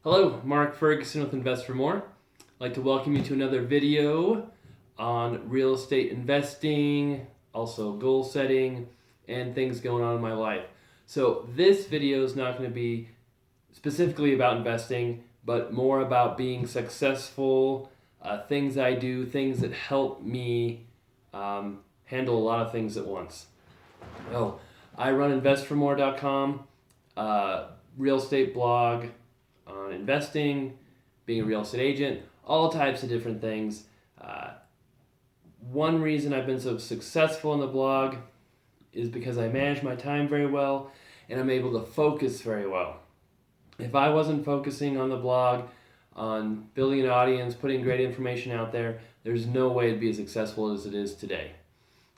Hello, Mark Ferguson with Invest for More. I'd like to welcome you to another video on real estate investing, also goal setting, and things going on in my life. So this video is not going to be specifically about investing, but more about being successful, things I do, things that help me handle a lot of things at once. Oh, I run investformore.com, real estate blog on investing, being a real estate agent, all types of different things. Uh, One reason I've been so successful in the blog is because I manage my time very well and I'm able to focus very well. If I wasn't focusing on the blog, on building an audience, putting great information out there, there's no way it'd be as successful as it is today.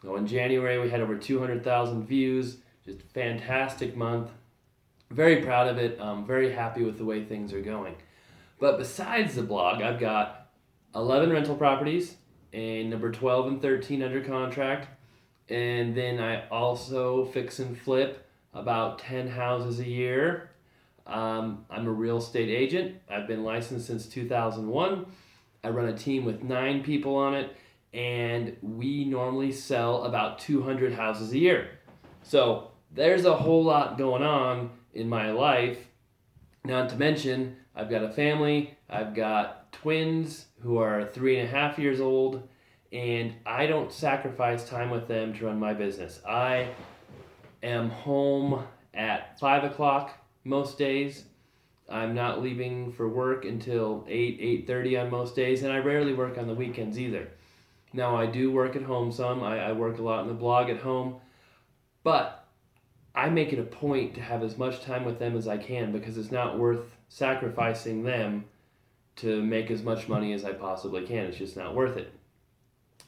So in January, we had over 200,000 views, just a fantastic month. Very proud of it. I'm very happy with the way things are going. But besides the blog, I've got 11 rental properties and number 12 and 13 under contract. And then I also fix and flip about 10 houses a year. I'm a real estate agent. I've been licensed since 2001. I run a team with 9 people on it, and we normally sell about 200 houses a year. So there's a whole lot going on in my life. Not to mention, I've got a family, I've got twins who are 3.5 years old, and I don't sacrifice time with them to run my business. I am home at 5 o'clock most days. I'm not leaving for work until 8:30 on most days, and I rarely work on the weekends either. Now, I do work at home some. I work a lot in the blog at home, but I make it a point to have as much time with them as I can because it's not worth sacrificing them to make as much money as I possibly can. It's just not worth it.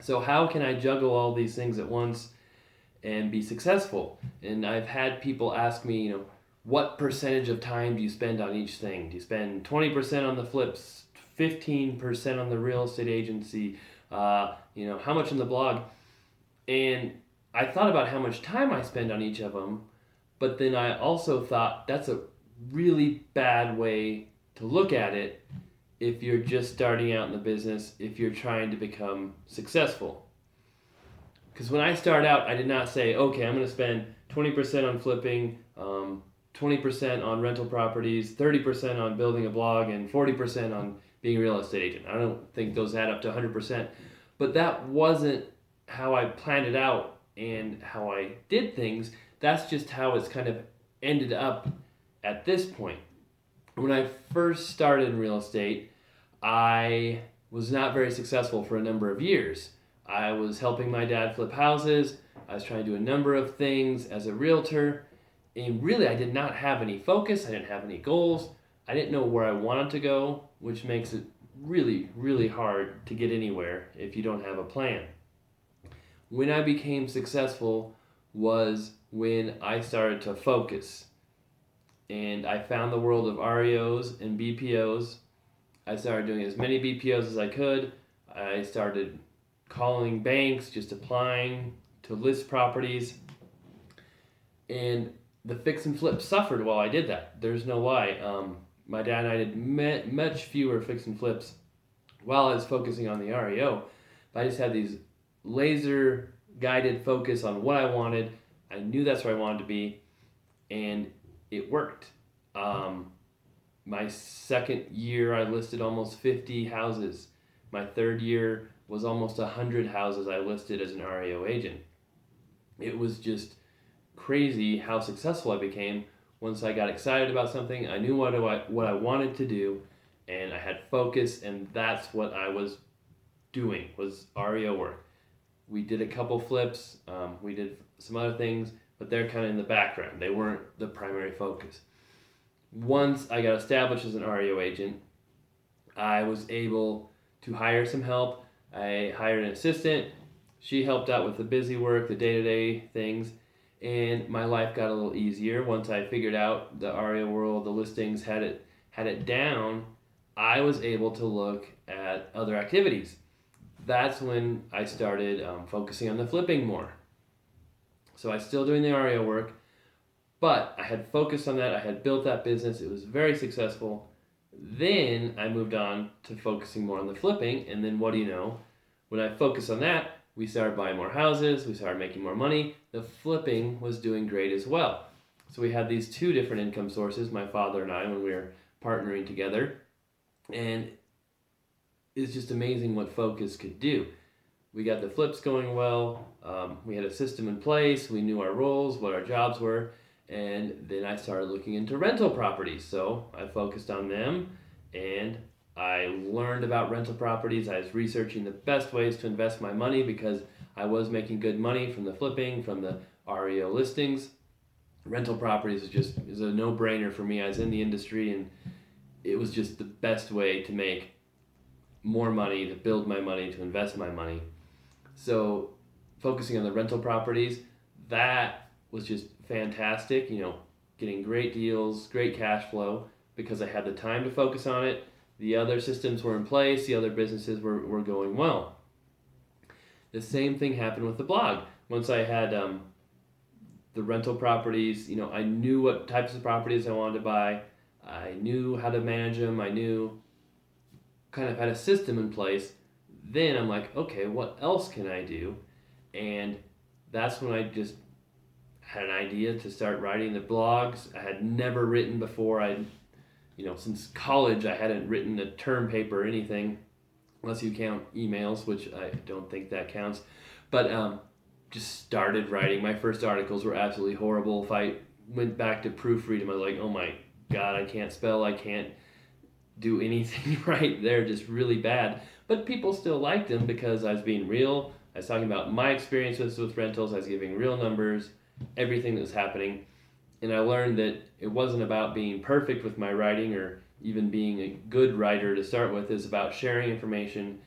So, how can I juggle all these things at once and be successful? And I've had people ask me, what percentage of time do you spend on each thing? Do you spend 20% on the flips, 15% on the real estate agency? How much on the blog? And I thought about how much time I spend on each of them, but then I also thought that's a really bad way to look at it if you're just starting out in the business, if you're trying to become successful. Because when I started out, I did not say, okay, I'm going to spend 20% on flipping, 20% on rental properties, 30% on building a blog, and 40% on being a real estate agent. I don't think those add up to 100%. But that wasn't how I planned it out and how I did things. That's just how it's kind of ended up at this point. When I first started in real estate, I was not very successful for a number of years. I was helping my dad flip houses. I was trying to do a number of things as a realtor. And really, I did not have any focus. I didn't have any goals. I didn't know where I wanted to go, which makes it really, really hard to get anywhere if you don't have a plan. When I became successful was when I started to focus. And I found the world of REOs and BPOs. I started doing as many BPOs as I could. I started calling banks, just applying to list properties. And the fix and flip suffered while I did that. There's no lie. My dad and I did much fewer fix and flips while I was focusing on the REO. But I just had these laser guided focus on what I wanted. I knew that's where I wanted to be, and it worked. My second year, I listed almost 50 houses. My third year was almost 100 houses I listed as an REO agent. It was just crazy how successful I became once I got excited about something. I knew what I wanted to do, and I had focus, and that's what I was doing was REO work. We did a couple flips, we did some other things, but they're kind of in the background. They weren't the primary focus. Once I got established as an REO agent, I was able to hire some help. I hired an assistant. She helped out with the busy work, the day-to-day things, and my life got a little easier once I figured out the REO world, the listings, had it down. I was able to look at other activities. That's when I started focusing on the flipping more. So I was still doing the REO work, but I had focused on that. I had built that business. It was very successful. Then I moved on to focusing more on the flipping, and then what do you know? When I focused on that, we started buying more houses, we started making more money. The flipping was doing great as well. So we had these two different income sources, my father and I, when we were partnering together. And it's just amazing what focus could do. We got the flips going well. We had a system in place. We knew our roles, what our jobs were. And then I started looking into rental properties. So I focused on them and I learned about rental properties. I was researching the best ways to invest my money because I was making good money from the flipping, from the REO listings. Rental properties is a no-brainer for me. I was in the industry and it was just the best way to make more money, to build my money, to invest my money. So focusing on the rental properties, that was just fantastic, getting great deals, great cash flow because I had the time to focus on it. The other systems were in place, the other businesses were going well. The same thing happened with the blog. Once I had the rental properties, I knew what types of properties I wanted to buy. I knew how to manage them. I knew kind of had a system in place. Then I'm like, okay, what else can I do? And that's when I just had an idea to start writing the blogs. I had never written before. Since college, I hadn't written a term paper or anything, unless you count emails, which I don't think that counts. But just started writing. My first articles were absolutely horrible. If I went back to proofread them, I was like, oh my God, I can't spell, I can't do anything right. They're just really bad. But people still liked them because I was being real. I was talking about my experiences with rentals. I was giving real numbers, everything that was happening. And I learned that it wasn't about being perfect with my writing or even being a good writer to start with. It's about sharing information,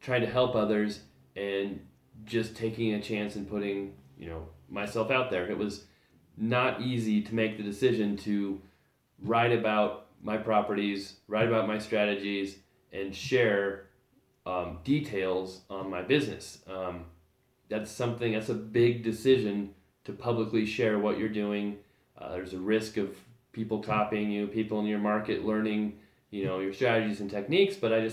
trying to help others, and just taking a chance and putting, myself out there. It was not easy to make the decision to write about my properties, write about my strategies, and share details on my business. That's a big decision to publicly share what you're doing. There's a risk of people copying you, people in your market learning, your strategies and techniques, but I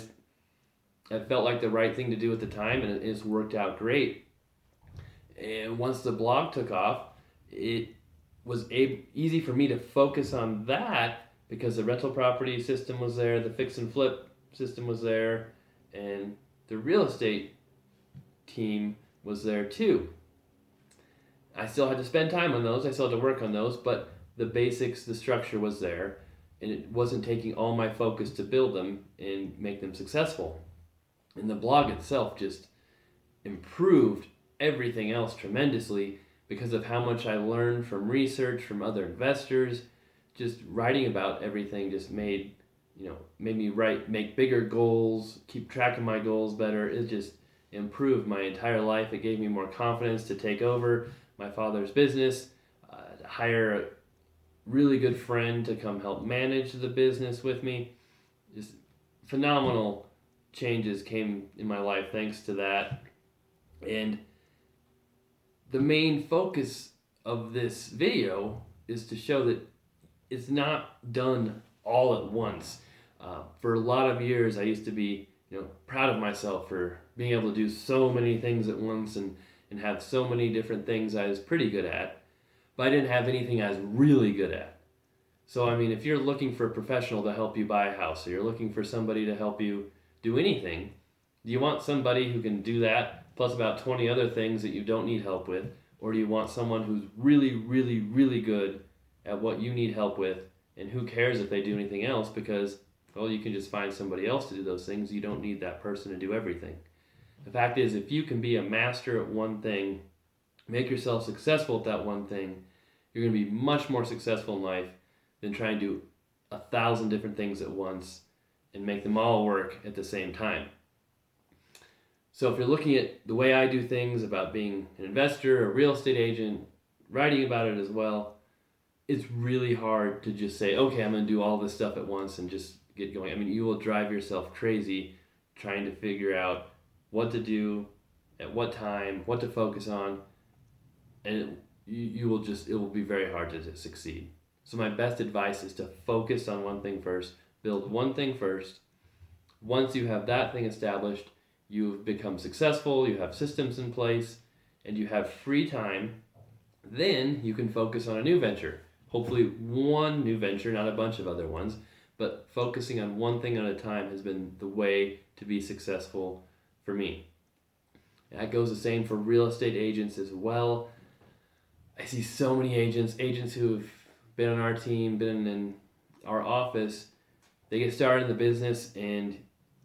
felt like the right thing to do at the time, and it's worked out great. And once the blog took off, it was easy for me to focus on that because the rental property system was there, the fix and flip system was there, and the real estate team was there too. I still had to spend time on those, I still had to work on those, but the basics, the structure was there, and it wasn't taking all my focus to build them and make them successful. And the blog itself just improved everything else tremendously because of how much I learned from research, from other investors. Just writing about everything just made me make bigger goals, keep track of my goals better. It just improved my entire life. It gave me more confidence to take over my father's business, to hire a really good friend to come help manage the business with me. Just phenomenal changes came in my life thanks to that. And the main focus of this video is to show that it's not done all at once. For a lot of years, I used to be proud of myself for being able to do so many things at once and have so many different things I was pretty good at, but I didn't have anything I was really good at. So, if you're looking for a professional to help you buy a house, or you're looking for somebody to help you do anything, do you want somebody who can do that plus about 20 other things that you don't need help with? Or do you want someone who's really, really, really good at what you need help with, and who cares if they do anything else because, well, you can just find somebody else to do those things. You don't need that person to do everything. The fact is, if you can be a master at one thing, make yourself successful at that one thing, you're going to be much more successful in life than trying to do 1,000 different things at once and make them all work at the same time. So if you're looking at the way I do things about being an investor, a real estate agent, writing about it as well, it's really hard to just say, okay, I'm going to do all this stuff at once and just get going. You will drive yourself crazy trying to figure out what to do, at what time, what to focus on, and it will be very hard to succeed. So my best advice is to focus on one thing first, Build one thing first. Once you have that thing established, you've become successful, you have systems in place, and you have free time, then you can focus on a new venture. Hopefully one new venture, not a bunch of other ones, but focusing on one thing at a time has been the way to be successful for me. That goes the same for real estate agents as well. I see so many agents who have been on our team, been in our office. They get started in the business and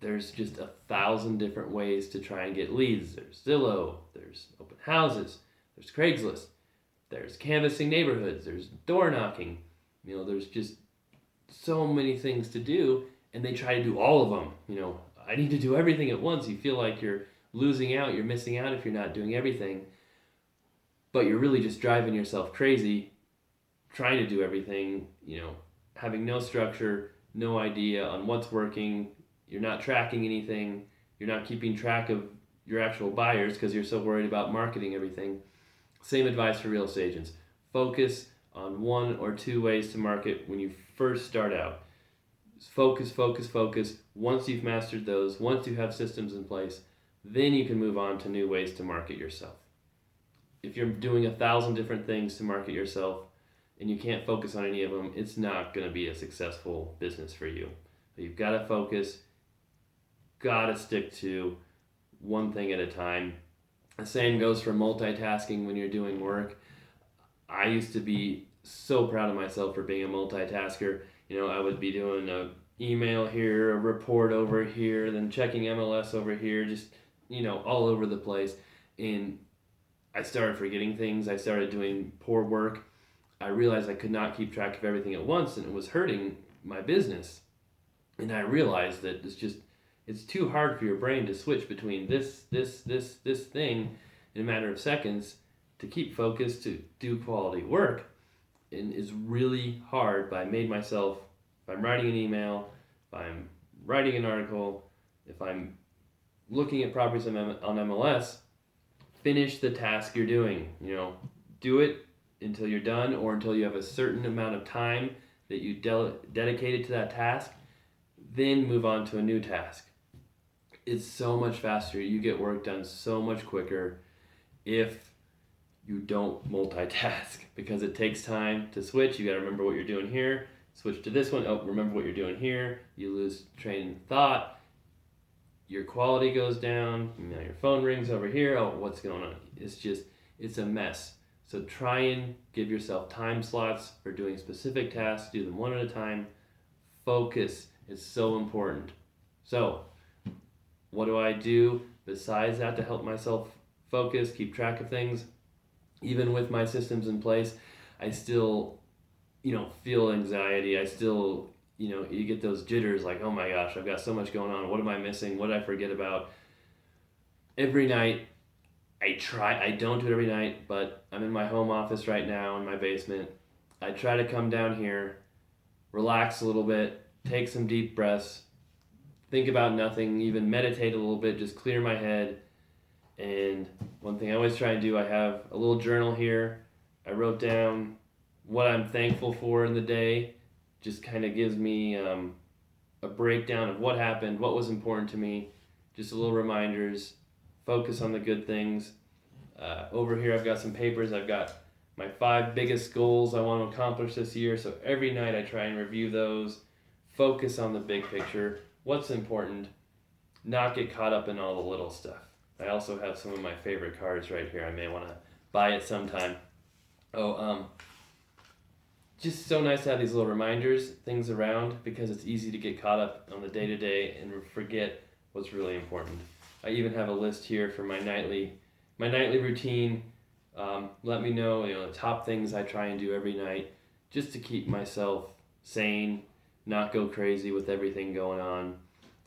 there's just 1,000 different ways to try and get leads. There's Zillow, there's open houses, there's Craigslist, there's canvassing neighborhoods, there's door knocking. There's just so many things to do, and they try to do all of them. I need to do everything at once. You feel like you're losing out, you're missing out if you're not doing everything. But you're really just driving yourself crazy trying to do everything, having no structure, no idea on what's working. You're not tracking anything. You're not keeping track of your actual buyers because you're so worried about marketing everything. Same advice for real estate agents. Focus on 1 or 2 ways to market when you first start out. Focus, focus, focus. Once you've mastered those, once you have systems in place, then you can move on to new ways to market yourself. If you're doing 1,000 different things to market yourself and you can't focus on any of them, it's not going to be a successful business for you. But you've got to focus, got to stick to one thing at a time. The same goes for multitasking when you're doing work. I used to be so proud of myself for being a multitasker. I would be doing an email here, a report over here, then checking MLS over here, just, all over the place. And I started forgetting things. I started doing poor work. I realized I could not keep track of everything at once, and it was hurting my business. And I realized that it's too hard for your brain to switch between this thing in a matter of seconds to keep focused, to do quality work. And it's really hard. But I made myself, if I'm writing an email, if I'm writing an article, if I'm looking at properties on MLS, finish the task you're doing. Do it until you're done or until you have a certain amount of time that you dedicated to that task. Then move on to a new task. It's so much faster. You get work done so much quicker if you don't multitask, because it takes time to switch. You got to remember what you're doing here. Switch to this one. Oh, remember what you're doing here. You lose train of thought. Your quality goes down. Your phone rings over here. Oh, what's going on? It's a mess. So try and give yourself time slots for doing specific tasks. Do them one at a time. Focus is so important. So what do I do besides that to help myself focus, keep track of things? Even with my systems in place, I still, feel anxiety. I still, you get those jitters like, oh my gosh, I've got so much going on. What am I missing? What did I forget about? Every night, I don't do it every night, but I'm in my home office right now in my basement. I try to come down here, relax a little bit, take some deep breaths, think about nothing, even meditate a little bit, just clear my head. And one thing I always try and do, I have a little journal here. I wrote down what I'm thankful for in the day. Just kind of gives me a breakdown of what happened, what was important to me, just a little reminders, focus on the good things. Over here I've got some papers. I've got my 5 biggest goals I want to accomplish this year. So every night I try and review those, focus on the big picture, what's important, not get caught up in all the little stuff. I also have some of my favorite cards right here. I may want to buy it sometime. Just so nice to have these little reminders, things around, because it's easy to get caught up on the day-to-day and forget what's really important. I even have a list here for my nightly routine. Let me know, the top things I try and do every night just to keep myself sane, not go crazy with everything going on.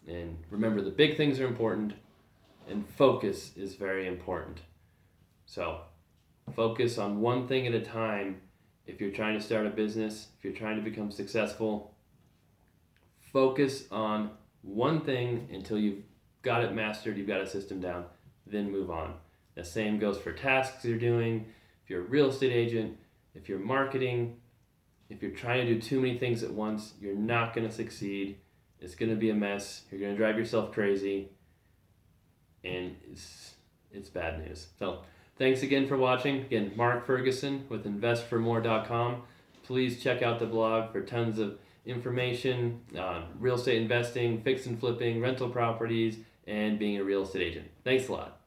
And remember, the big things are important, and focus is very important. So focus on one thing at a time. If you're trying to start a business, if you're trying to become successful, focus on one thing until you've got it mastered, you've got a system down, then move on. The same goes for tasks you're doing. If you're a real estate agent, if you're marketing, If you're trying to do too many things at once, you're not going to succeed. It's going to be a mess. You're going to drive yourself crazy, and it's bad news. So thanks again for watching. Again, Mark Ferguson with investformore.com. Please check out the blog for tons of information on real estate investing, fix and flipping, rental properties, and being a real estate agent. Thanks a lot.